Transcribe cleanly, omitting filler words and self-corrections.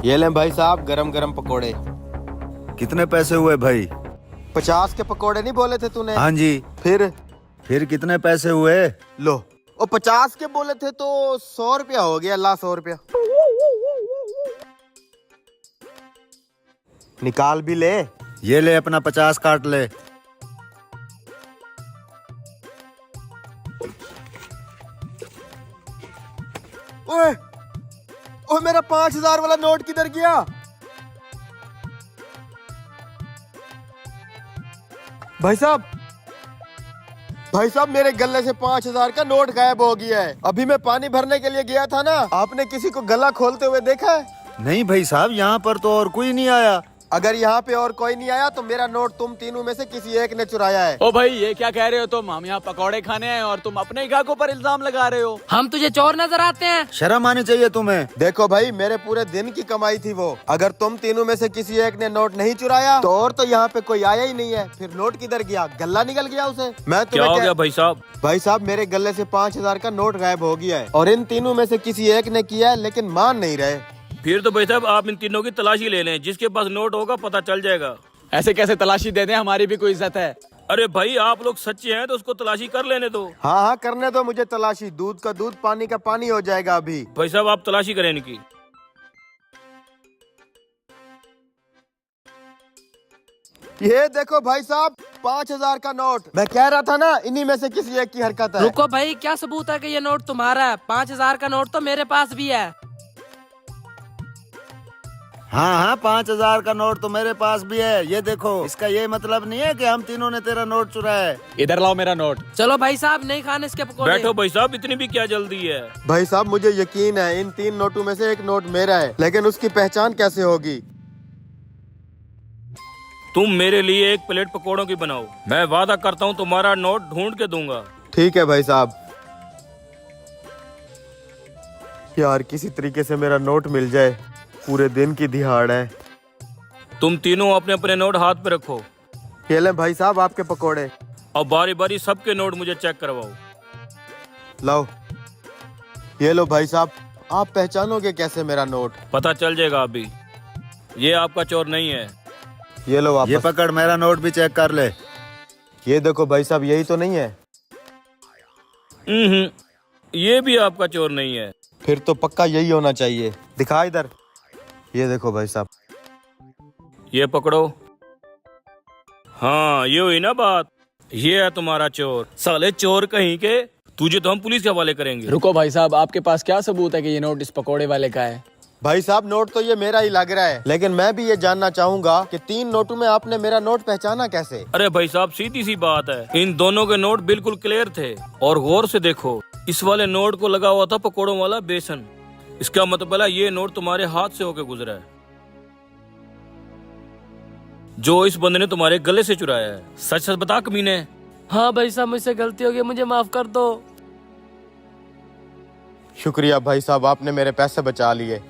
ये लें भाई साहब गरम गरम पकोड़े। कितने पैसे हुए भाई? 50 के पकोड़े नहीं बोले थे तूने? हाँ जी। फिर कितने पैसे हुए? लो, वो 50 के बोले थे तो 100 रुपया हो गया। ला 100 रुपया निकाल भी ले। ये ले अपना 50 काट ले। ओए ओए, मेरा 5000 वाला नोट किधर गया? भाई साहब मेरे गले से 5000 का नोट गायब हो गया है। अभी मैं पानी भरने के लिए गया था ना, आपने किसी को गला खोलते हुए देखा है? नहीं भाई साहब, यहाँ पर तो और कोई नहीं आया। अगर यहाँ पे और कोई नहीं आया तो मेरा नोट तुम तीनों में से किसी एक ने चुराया है। ओ भाई, ये क्या कह रहे हो तुम? हम यहाँ पकौड़े खाने आए और तुम अपने ही ग्राहकों पर इल्जाम लगा रहे हो। हम तुझे चोर नजर आते हैं? शर्म आनी चाहिए तुम्हें। देखो भाई, मेरे पूरे दिन की कमाई थी वो। अगर तुम तीनों में से किसी एक ने नोट नहीं चुराया तो और तो यहाँ पे कोई आया ही नहीं है। फिर नोट किधर गया? गला निकल गया उसे। मैं क्या हो गया भाई साहब? भाई साहब, मेरे गले से 5000 का नोट गायब हो गया है और इन तीनों में से किसी एक ने किया है, लेकिन मान नहीं रहे। फिर तो भाई साहब आप इन तीनों की तलाशी ले लें, जिसके पास नोट होगा पता चल जाएगा। ऐसे कैसे तलाशी दे दें? हमारी भी कोई इज्जत है। अरे भाई, आप लोग सच्चे हैं तो उसको तलाशी कर लेने दो। हाँ हाँ, करने दो मुझे तलाशी। दूध का दूध पानी का पानी हो जाएगा अभी। भाई साहब आप तलाशी करें इनकी। ये देखो भाई साहब, 5000 का नोट। मैं कह रहा था ना, इन्हीं में से किसी एक की हरकत है। रुको भाई, क्या सबूत है कि ये नोट तुम्हारा है? 5000 का नोट तो मेरे पास भी है। हाँ, 5000 का नोट तो मेरे पास भी है। ये देखो, इसका ये मतलब नहीं है कि हम तीनों ने तेरा नोट चुराया है। इधर लाओ मेरा नोट। चलो भाई साहब, नहीं खाने इसके पकोड़े। बैठो भाई साहब, इतनी भी क्या जल्दी है? भाई साहब, मुझे यकीन है इन 3 नोटों में से एक नोट मेरा है, लेकिन उसकी पहचान कैसे होगी? तुम मेरे लिए एक प्लेट पकोड़ों की बनाओ, मैं वादा करता हूँ तुम्हारा नोट ढूंढ के दूंगा। ठीक है भाई साहब। यार, किसी तरीके से मेरा नोट मिल जाए, पूरे दिन की दिहाड़ है। तुम तीनों अपने अपने नोट हाथ पे रखो ये लें भाई साहब आपके पकोड़े। और बारी बारी सबके नोट मुझे चेक करवाओ। लाओ, ये लो भाई साहब। आप पहचानोगे कैसे मेरा नोट? पता चल जाएगा अभी। ये आपका चोर नहीं है। ये लो वापस। ये पकड़, मेरा नोट भी चेक कर ले। ये देखो भाई साहब, यही तो नहीं है? ये भी आपका चोर नहीं है। फिर तो पक्का यही होना चाहिए। दिखा इधर। ये देखो भाई साहब। ये पकड़ो। हाँ, ये हुई ना बात। ये है तुम्हारा चोर। साले चोर कहीं के, तुझे तो हम पुलिस के हवाले करेंगे। रुको भाई साहब, आपके पास क्या सबूत है कि ये नोट इस पकोड़े वाले का है? भाई साहब, नोट तो ये मेरा ही लग रहा है, लेकिन मैं भी ये जानना चाहूंगा कि 3 नोटों में आपने मेरा नोट पहचाना कैसे? अरे भाई साहब, सीधी सी बात है, इन दोनों के नोट बिल्कुल क्लियर थे। और गौर से देखो, इस वाले नोट को लगा हुआ था पकोड़ों वाला बेसन। इसका मतलब है ये नोट तुम्हारे हाथ से होके गुजरा है, जो इस बंदे ने तुम्हारे गले से चुराया है। सच सच बता कमीने। हाँ भाई साहब, मुझसे गलती हो गई, मुझे माफ कर दो। शुक्रिया भाई साहब, आपने मेरे पैसे बचा लिए।